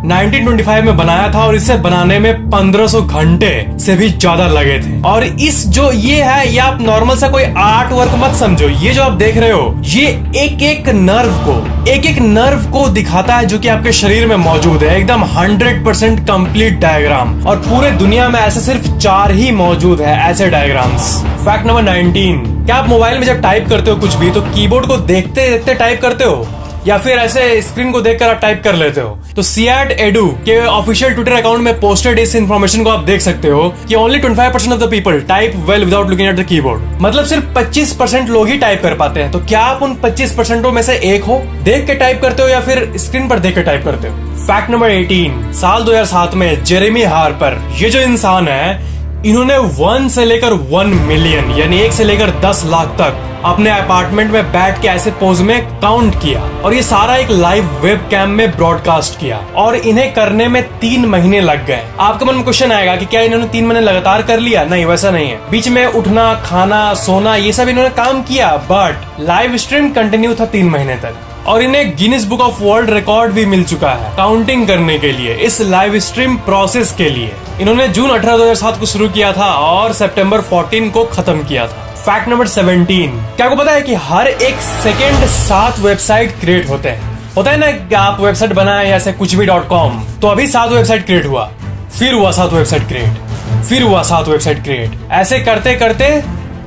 1925 में बनाया था, और इसे बनाने में 1500 घंटे से भी ज्यादा लगे थे। और इस जो ये है, ये आप नॉर्मल सा कोई आर्ट वर्क मत समझो, ये जो आप देख रहे हो, ये एक एक नर्व को दिखाता है जो कि आपके शरीर में मौजूद है, एकदम 100% कंप्लीट डायग्राम। और पूरे दुनिया में ऐसे सिर्फ 4 ही मौजूद है ऐसे डायग्राम्स। फैक्ट नंबर 19, क्या आप मोबाइल में जब टाइप करते हो कुछ भी तो कीबोर्ड को देखते देखते टाइप करते हो या फिर ऐसे स्क्रीन को देखकर आप टाइप कर लेते हो? तो सियाट एडू के ऑफिशियल ट्विटर अकाउंट में पोस्टेड इस इन्फॉर्मेशन को आप देख सकते हो कि only 25% of the people type well without looking at the keyboard. मतलब सिर्फ 25% लोग ही टाइप कर पाते हैं। तो क्या आप उन 25% में से एक हो? देख के टाइप करते हो या फिर स्क्रीन पर देख के टाइप करते हो? फैक्ट नंबर 18, साल 2007 में जेरेमी हार्पर, ये जो इंसान है, इन्होंने 1 से लेकर 1 मिलियन यानी 1 से लेकर 10 लाख तक अपने अपार्टमेंट में बैठ के ऐसे पोज में काउंट किया, और ये सारा एक लाइव वेब कैम में ब्रॉडकास्ट किया, और इन्हें करने में 3 महीने लग गए। आपके मन में क्वेश्चन आएगा कि क्या इन्होंने 3 महीने लगातार कर लिया? नहीं, वैसा नहीं है। बीच में उठना, खाना, सोना, ये सब इन्होंने काम किया, बट लाइव स्ट्रीम कंटिन्यू था 3 महीने तक। और इन्हें Guinness book of world record भी मिल चुका है काउंटिंग करने के लिए, इस लाइव स्ट्रीम प्रोसेस के लिए। इन्होंने जून 18, 2007 को शुरू किया था और सितंबर 14 को खत्म किया था। फैक्ट नंबर 17, क्या आपको पता है कि हर एक सेकेंड 7 वेबसाइट क्रिएट होते हैं? होता है ना कि आप वेबसाइट बनाए ऐसे कुछ भी .com, तो अभी 7 वेबसाइट क्रिएट हुआ, फिर हुआ 7 वेबसाइट क्रिएट, फिर हुआ 7 वेबसाइट क्रिएट। ऐसे करते करते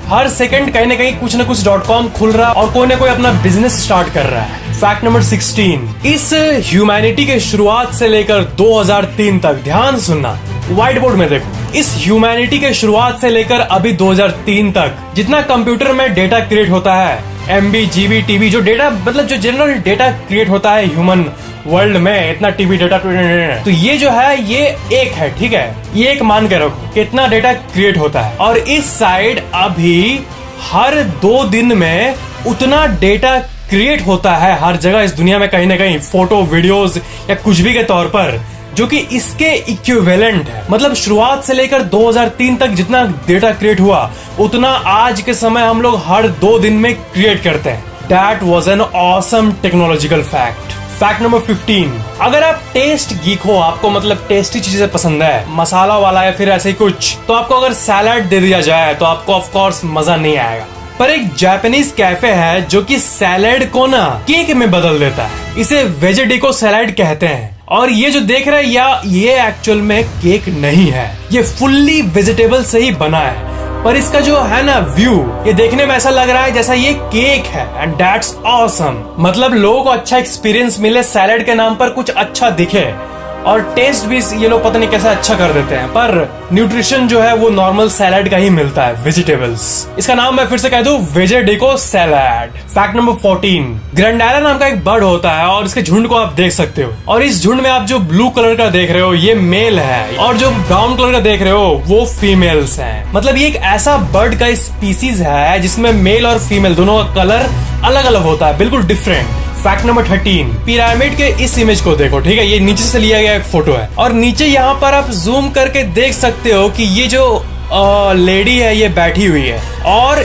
हर सेकंड कहीं ना कहीं कुछ ना कुछ .com खुल रहा है और कोई ना कोई अपना बिजनेस स्टार्ट कर रहा है। फैक्ट नंबर 16, इस ह्यूमैनिटी के शुरुआत से लेकर 2003 तक, ध्यान सुनना, व्हाइट बोर्ड में देखो, इस ह्यूमैनिटी के शुरुआत से लेकर अभी 2003 तक जितना कंप्यूटर में डेटा क्रिएट होता है, MB, GB, TB, जो डेटा मतलब जो जनरल डेटा क्रिएट होता है ह्यूमन वर्ल्ड में, इतना TB डेटा, तो ये जो है ये एक है, ठीक है, ये एक मान के रखो कितना डेटा क्रिएट होता है। और इस साइड अभी हर 2 दिन में उतना डेटा क्रिएट होता है हर जगह इस दुनिया में, कहीं ना कहीं फोटो, वीडियोस या कुछ भी के तौर पर, जो कि इसके इक्विवेलेंट है। मतलब शुरुआत से लेकर 2003 तक जितना डेटा क्रिएट हुआ उतना आज के समय हम लोग हर 2 दिन में क्रिएट करते हैं। That was an awesome technological fact. Fact number 15, अगर आप टेस्ट गीक हो, आपको मतलब टेस्टी चीजें पसंद है, मसाला वाला या फिर ऐसे ही कुछ, तो आपको अगर सैलड दे दिया जाए तो आपको ऑफ कोर्स मजा नहीं आएगा। पर एक जापानीज कैफे है जो कि सैलड को ना केक में बदल देता है, इसे वेजेडिको सैलड कहते हैं। और ये जो देख रहे हैं या ये एक्चुअल में केक नहीं है, ये फुल्ली वेजिटेबल से ही बना है, पर इसका जो है ना व्यू, ये देखने में ऐसा लग रहा है जैसा ये केक है, एंड दैट्स ऑसम। मतलब लोगों को अच्छा एक्सपीरियंस मिले, सैलड के नाम पर कुछ अच्छा दिखे, और टेस्ट भी ये लोग पता नहीं कैसा अच्छा कर देते हैं, पर न्यूट्रिशन जो है वो नॉर्मल सैलड का ही मिलता है, वेजिटेबल्स। इसका नाम मैं फिर से कह दूं, वेजेडिको सैलड। फैक्ट नंबर 14, ग्रैंडाला नाम का एक बर्ड होता है और इसके झुंड को आप देख सकते हो, और इस झुंड में आप जो ब्लू कलर का देख रहे हो ये मेल है, और जो ब्राउन कलर का देख रहे हो वो फीमेल्स हैं। मतलब ये एक ऐसा बर्ड का स्पीसीज है जिसमें मेल और फीमेल दोनों का कलर अलग अलग होता है, बिल्कुल डिफरेंट। फैक्ट नंबर 13, पिरामिड के इस इमेज को देखो, ठीक है, ये नीचे से लिया गया एक फोटो है, और नीचे यहाँ पर आप जूम करके देख सकते हो कि ये जो लेडी है ये बैठी हुई है, और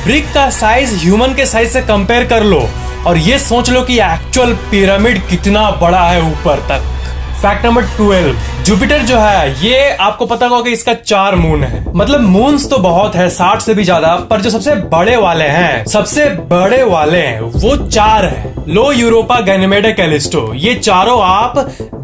ब्रिक का साइज ह्यूमन के साइज से कंपेयर कर लो और ये सोच लो कि एक्चुअल पिरामिड कितना बड़ा है ऊपर तक। फैक्ट नंबर 12, जुपिटर जो है ये आपको पता होगा कि इसका 4 मून है। मतलब मून्स तो बहुत है, 60 से भी ज्यादा, पर जो सबसे बड़े वाले हैं, वो 4 है। लो, यूरोपा, गैनीमेडा, कैलिस्टो, ये चारों आप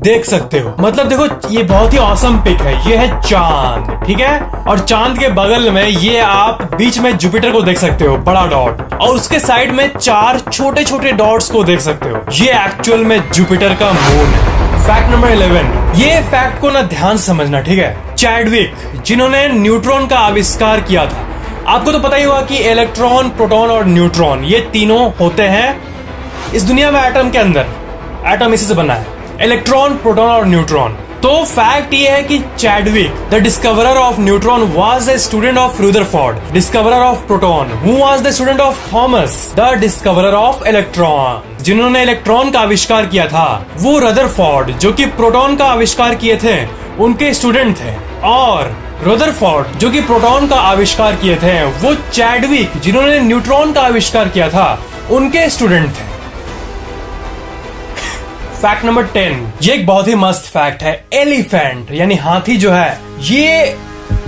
देख सकते हो। मतलब देखो, ये बहुत ही ऑसम पिक है, ये है चांद, ठीक है, और चांद के बगल में ये आप बीच में जुपिटर को देख सकते हो, बड़ा डॉट, और उसके साइड में 4 छोटे छोटे डॉट्स को देख सकते हो, ये एक्चुअल में जुपिटर का मून है। फैक्ट नंबर 11, ये फैक्ट को ना ध्यान से समझना, ठीक है। चैडविक, जिन्होंने न्यूट्रॉन का आविष्कार किया था, आपको तो पता ही होगा कि इलेक्ट्रॉन, प्रोटॉन और न्यूट्रॉन ये तीनों होते हैं इस दुनिया में एटम के अंदर। एटम इसी से बना है, इलेक्ट्रॉन, प्रोटॉन और न्यूट्रॉन। तो फैक्ट ये है कि Chadwick, the discoverer of neutron, was a student of Rutherford, discoverer of proton, who was the student of Thomas, the discoverer of electron. जिन्होंने इलेक्ट्रॉन का आविष्कार किया था वो रदरफोर्ड, जो कि प्रोटॉन का आविष्कार किए थे, उनके स्टूडेंट थे, और रदरफोर्ड जो कि प्रोटॉन का आविष्कार किए थे वो चैडविक, जिन्होंने न्यूट्रॉन का आविष्कार किया था, उनके स्टूडेंट थे। फैक्ट नंबर 10, ये एक बहुत ही मस्त फैक्ट है। एलिफेंट यानी हाथी जो है, ये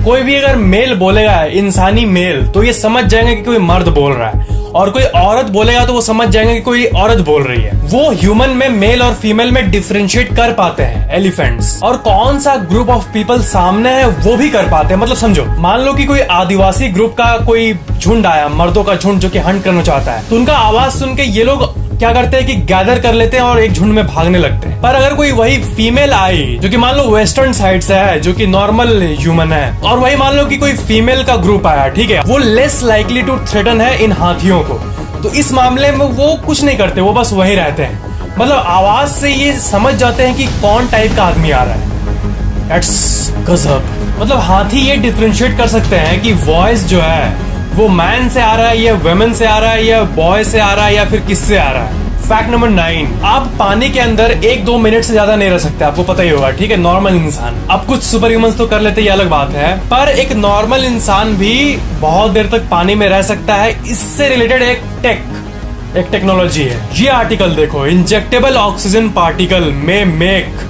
कोई भी अगर मेल बोलेगा, इंसानी मेल, तो ये समझ जाएंगे कि कोई मर्द बोल रहा है, और कोई औरत बोलेगा तो वो समझ जाएंगे कि कोई औरत बोल रही है। वो ह्यूमन में मेल और फीमेल में डिफरेंशिएट कर पाते हैं एलिफेंट्स, और कौन सा ग्रुप ऑफ पीपल सामने है वो भी कर पाते हैं। मतलब समझो, मान लो कि कोई आदिवासी ग्रुप का कोई झुंड आया, मर्दों का झुंड जो कि हंट करना चाहता है, तो उनका आवाज सुन के ये लोग क्या करते हैं कि गैदर कर लेते हैं और एक झुंड में भागने लगते हैं। पर अगर कोई वही फीमेल आई जो कि मान लो वेस्टर्न साइड से है, जो कि नॉर्मल ह्यूमन है, और वही मान लो कि कोई फीमेल का ग्रुप आया, ठीक है, वो लेस लाइकली टू थ्रेटन है इन हाथियों को। तो इस मामले में वो कुछ नहीं करते, वो बस वही रहते हैं। मतलब आवाज से ये समझ जाते हैं कि कौन टाइप का आदमी आ रहा है। दैट्स गजब। मतलब हाथी ये डिफरेंशिएट कर सकते हैं कि वॉइस जो है वो मैन से आ रहा है या वुमेन से आ रहा है या बॉय से आ रहा है या फिर किससे आ रहा है। फैक्ट नंबर 9, आप पानी के अंदर 1-2 मिनट से ज्यादा नहीं रह सकते, आपको पता ही होगा, ठीक है, नॉर्मल इंसान। अब कुछ सुपर ह्यूमंस तो कर लेते, ये अलग बात है, पर एक नॉर्मल इंसान भी बहुत देर तक पानी में रह सकता है। इससे रिलेटेड एक टेक्नोलॉजी है। ये आर्टिकल देखो, इंजेक्टेबल ऑक्सीजन पार्टिकल में make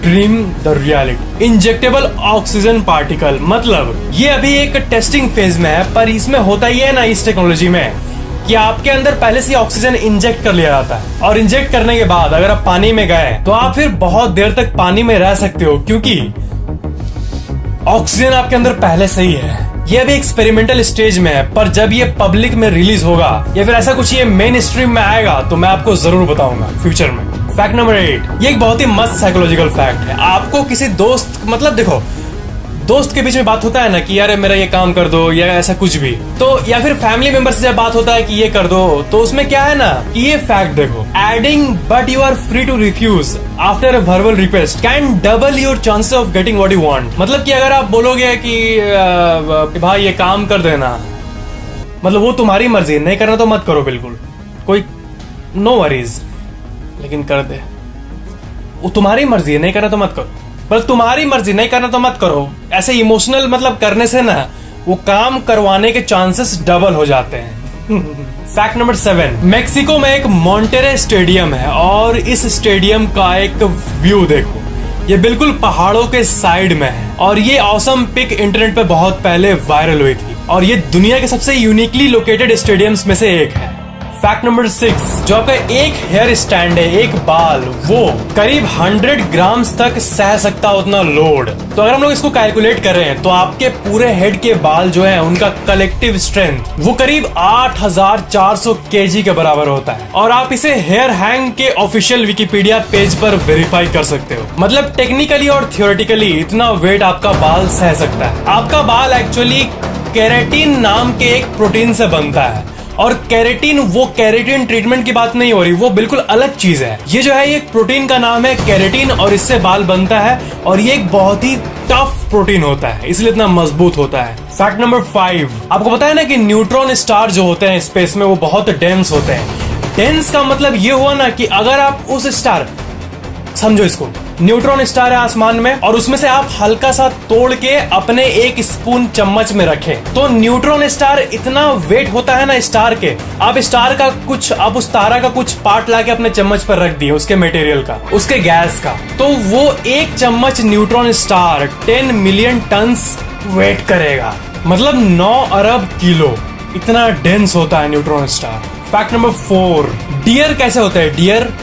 dream the reality. Injectable oxygen particle मतलब ये अभी एक टेस्टिंग फेज में है, पर इसमें होता ही है ना इस टेक्नोलॉजी में कि आपके अंदर पहले से ऑक्सीजन इंजेक्ट कर लिया जाता है, और इंजेक्ट करने के बाद अगर आप पानी में गए तो आप फिर बहुत देर तक पानी में रह सकते हो, क्योंकि ऑक्सीजन आपके अंदर पहले से ही है। ये अभी एक्सपेरिमेंटल स्टेज में है, पर जब ये पब्लिक में रिलीज होगा या फिर ऐसा कुछ ये मेन स्ट्रीम में आएगा तो मैं आपको जरूर बताऊंगा फ्यूचर में। फैक्ट नंबर 8, ये एक बहुत ही मस्त साइकोलॉजिकल फैक्ट है। आपको किसी दोस्त, मतलब देखो, दोस्त के बीच में बात होता है ना कि यार मेरा ये काम कर दो या ऐसा कुछ भी, तो या फिर फैमिली मेंबर से जब बात होता है कि ये कर दो, तो उसमें क्या है ना कि ये फैक्ट देखो, adding but you are free to refuse after a verbal request can double your chances of getting what you want. मतलब कि अगर आप बोलोगे कि भाई ये काम कर देना, मतलब वो तुम्हारी मर्जी, नहीं करना तो मत करो, बिल्कुल कोई नो वरीज, लेकिन कर दे, वो तुम्हारी मर्जी है, नहीं करना तो मत करो, पर तुम्हारी मर्जी, नहीं करना तो मत करो। ऐसे इमोशनल मतलब करने से ना वो काम करवाने के चांसेस डबल हो जाते हैं। फैक्ट नंबर 7, मेक्सिको में एक मॉन्टेरे स्टेडियम है, और इस स्टेडियम का एक व्यू देखो, ये बिल्कुल पहाड़ों के साइड में है, और ये ऑसम पिक इंटरनेट पे बहुत पहले वायरल हुई थी, और ये दुनिया के सबसे यूनिकली लोकेटेड स्टेडियम्स में से एक है। फैक्ट नंबर 6, जो आपका एक हेयर स्टैंड है, एक बाल, वो करीब 100 ग्राम्स तक सह सकता है उतना लोड। तो अगर हम लोग इसको कैलकुलेट कर रहे हैं तो आपके पूरे हेड के बाल जो है उनका कलेक्टिव स्ट्रेंथ वो करीब 8400 केजी के बराबर होता है, और आप इसे हेयर हैंग के ऑफिशियल विकिपीडिया पेज पर वेरीफाई कर सकते हो। मतलब टेक्निकली और थियोरेटिकली इतना वेट आपका बाल सह सकता है। आपका बाल एक्चुअली केराटिन नाम के एक प्रोटीन से बनता है, और केराटिन, वो केराटिन ट्रीटमेंट की बात नहीं हो रही, वो बिल्कुल अलग चीज है। ये जो है ये प्रोटीन का नाम है केराटिन, और इससे बाल बनता है, और ये एक बहुत ही टफ प्रोटीन होता है, इसलिए इतना मजबूत होता है। फैक्ट नंबर 5, आपको पता है ना कि न्यूट्रॉन स्टार जो होते हैं स्पेस में वो बहुत डेंस होते हैं। डेंस का मतलब ये हुआ ना कि अगर आप उस स्टार, समझो इसको, न्यूट्रॉन स्टार है आसमान में, और उसमें से आप हल्का सा तोड़ के अपने एक स्पून चम्मच में रखें, तो न्यूट्रॉन स्टार इतना वेट होता है ना स्टार के, आप स्टार का कुछ, आप उस तारा का कुछ पार्ट लाके अपने चम्मच पर रख दिए, उसके मटेरियल का, उसके गैस का, तो वो एक चम्मच neutron star 10 million ton weight करेगा। मतलब 9 अरब किलो, इतना डेंस होता है neutron star. Fact number 4, deer कैसे होता है?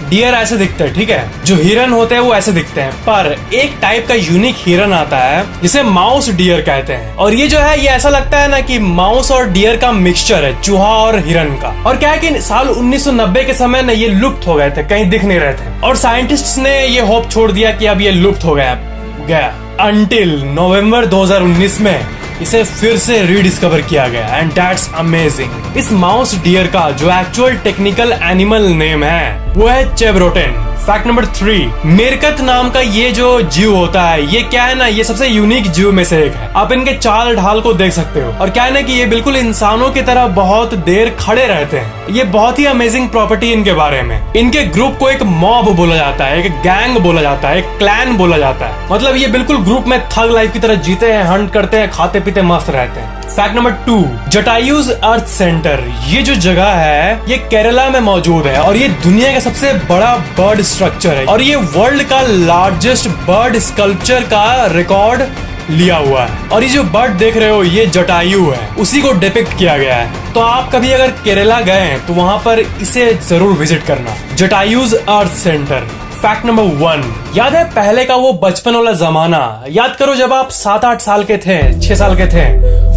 डियर ऐसे दिखते हैं, ठीक है, जो हिरन होते हैं वो ऐसे दिखते हैं, पर एक टाइप का यूनिक हिरन आता है जिसे माउस डियर कहते हैं, और ये जो है ये ऐसा लगता है ना कि माउस और डियर का मिक्सचर है, चूहा और हिरन का। और क्या है कि साल 1990 के समय ना ये लुप्त हो गए थे, कहीं दिख नहीं रहे थे, और साइंटिस्ट्स ने ये होप छोड़ दिया कि अब ये लुप्त हो गया अंटिल नवंबर 2019 में इसे फिर से रीडिस्कवर किया गया, एंड दैट्स अमेजिंग। इस माउस डियर का जो एक्चुअल टेक्निकल एनिमल नेम है वो है चेब्रोटेन। फैक्ट नंबर 3, मेरकत नाम का ये जो जीव होता है, ये क्या है ना, ये सबसे यूनिक जीव में से एक है। आप इनके चाल ढाल को देख सकते हो, और क्या है ना कि ये बिल्कुल इंसानों की तरह बहुत देर खड़े रहते हैं। ये बहुत ही अमेजिंग प्रॉपर्टी इनके बारे में। इनके ग्रुप को एक मॉब बोला जाता है, एक गैंग बोला जाता है, एक क्लैन बोला जाता है। मतलब ये बिल्कुल ग्रुप में थग लाइफ की तरह जीते हैं, हंट करते हैं, खाते पीते मस्त रहते हैं। फैक्ट नंबर 2, जटायुज अर्थ सेंटर, ये जो जगह है ये केरला में मौजूद है, और ये दुनिया का सबसे बड़ा बर्ड स्ट्रक्चर है, और ये वर्ल्ड का लार्जेस्ट बर्ड स्कल्पचर का रिकॉर्ड लिया हुआ है। और ये जो बर्ड देख रहे हो ये जटायु है, उसी को डिपिक्ट किया गया है। तो आप कभी अगर केरला गए तो वहां पर इसे जरूर विजिट करना, जटायुज अर्थ सेंटर। फैक्ट नंबर 1, याद है पहले का वो बचपन वाला जमाना? याद करो जब आप 7-8 साल के थे, 6 साल के थे,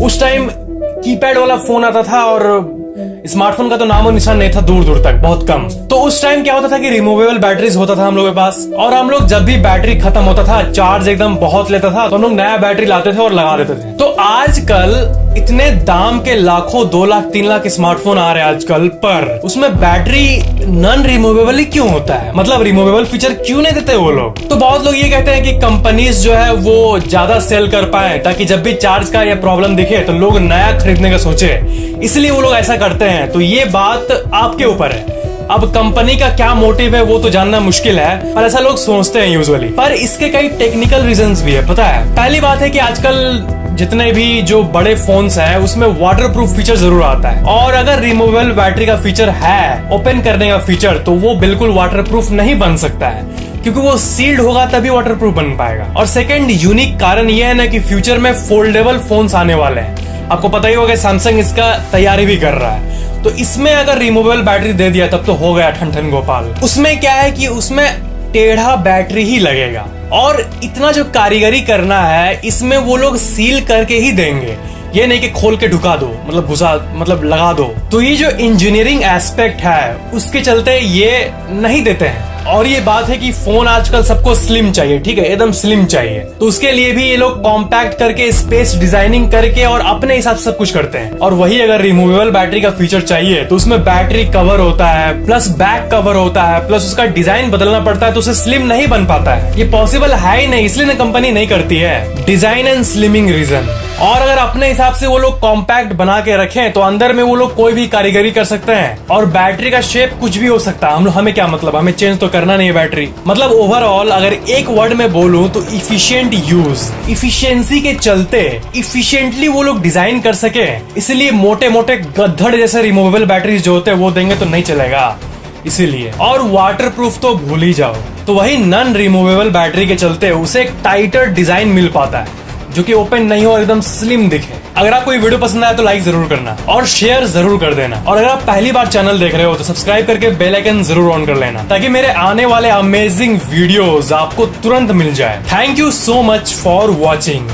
उस टाइम कीपैड वाला फोन आता था, और स्मार्टफोन का तो नामो निशान नहीं था दूर दूर तक, बहुत कम। तो उस टाइम क्या होता था कि रिमूवेबल बैटरीज होता था हम लोग के पास, और हम लोग जब भी बैटरी खत्म होता था, चार्ज एकदम बहुत लेता था, तो हम लोग नया बैटरी लाते थे और लगा देते थे। तो आजकल इतने दाम के लाखों 2 लाख 3 लाख स्मार्टफोन आ रहे हैं आजकल, पर उसमें बैटरी नॉन रिमूवेबल ही क्यों होता है? मतलब रिमूवेबल फीचर क्यों नहीं देते वो लोग? तो बहुत लोग ये कहते हैं कि कंपनीज जो है वो ज्यादा सेल कर पाए, ताकि जब भी चार्ज का ये प्रॉब्लम दिखे तो लोग नया खरीदने का सोचे, इसलिए वो लोग ऐसा करते हैं। तो ये बात आपके ऊपर है। अब कंपनी का क्या मोटिव है वो तो जानना मुश्किल है, पर ऐसा लोग सोचते हैं यूजुअली। पर इसके कई टेक्निकल रीजंस भी है, पता है। पहली बात है कि आजकल जितने भी जो बड़े फोन्स हैं उसमें वाटर प्रूफ फीचर जरूर आता है, और अगर रिमूवेबल बैटरी का फीचर है, ओपन करने का फीचर, तो वो बिल्कुल वाटर प्रूफ नहीं बन सकता है, क्योंकि वो सील्ड होगा तभी वाटर प्रूफ बन पाएगा। और सेकंड यूनिक कारण ये है ना कि फ्यूचर में फोल्डेबल फोन्स आने वाले हैं। आपको पता ही होगा सैमसंग इसका तैयारी भी कर रहा है, तो इसमें अगर रिमूवेबल बैटरी दे दिया तब तो हो गया ठन ठन गोपाल। उसमें क्या है कि उसमें टेढ़ा बैटरी ही लगेगा, और इतना जो कारीगरी करना है इसमें वो लोग सील करके ही देंगे, ये नहीं कि खोल के ढुका दो, मतलब घुसा, मतलब लगा दो। तो ये जो इंजीनियरिंग एस्पेक्ट है उसके चलते ये नहीं देते हैं। और ये बात है कि फोन आजकल सबको स्लिम चाहिए, ठीक है, एकदम स्लिम चाहिए, तो उसके लिए भी ये लोग कॉम्पैक्ट करके स्पेस डिजाइनिंग करके और अपने हिसाब से सब कुछ करते हैं। और वही अगर रिमूवेबल बैटरी का फीचर चाहिए तो उसमें बैटरी कवर होता है, प्लस बैक कवर होता है, प्लस उसका डिजाइन बदलना पड़ता है, तो उसे स्लिम नहीं बन पाता है। ये पॉसिबल है ही नहीं, इसलिए ना कंपनी नहीं करती है। Design and slimming reason. और अगर अपने हिसाब से वो लोग कॉम्पैक्ट बना के रखें तो अंदर में वो लोग कोई भी कारीगरी कर सकते हैं, और बैटरी का शेप कुछ भी हो सकता है। हमें क्या मतलब, हमें चेंज तो करना नहीं है बैटरी। मतलब ओवरऑल अगर एक वर्ड में बोलूं तो इफिशिएंट यूज, इफिशिएंसी के चलते इफिशिएंटली वो लोग डिजाइन कर सके, इसलिए मोटे मोटे गद्धड़ जैसे रिमूवेबल बैटरीज जो होते हैं वो देंगे तो नहीं चलेगा, इसीलिए। और वाटर प्रूफ तो भूल ही जाओ। तो वही नॉन रिमूवेबल बैटरी के चलते उसे एक टाइटर डिजाइन मिल पाता है, जो कि ओपन नहीं हो, एकदम स्लिम दिखे। अगर आपको ये वीडियो पसंद आया तो लाइक जरूर करना और शेयर जरूर कर देना, और अगर आप पहली बार चैनल देख रहे हो तो सब्सक्राइब करके बेल आइकन जरूर ऑन कर लेना, ताकि मेरे आने वाले अमेजिंग वीडियोस आपको तुरंत मिल जाए। Thank you so much for watching.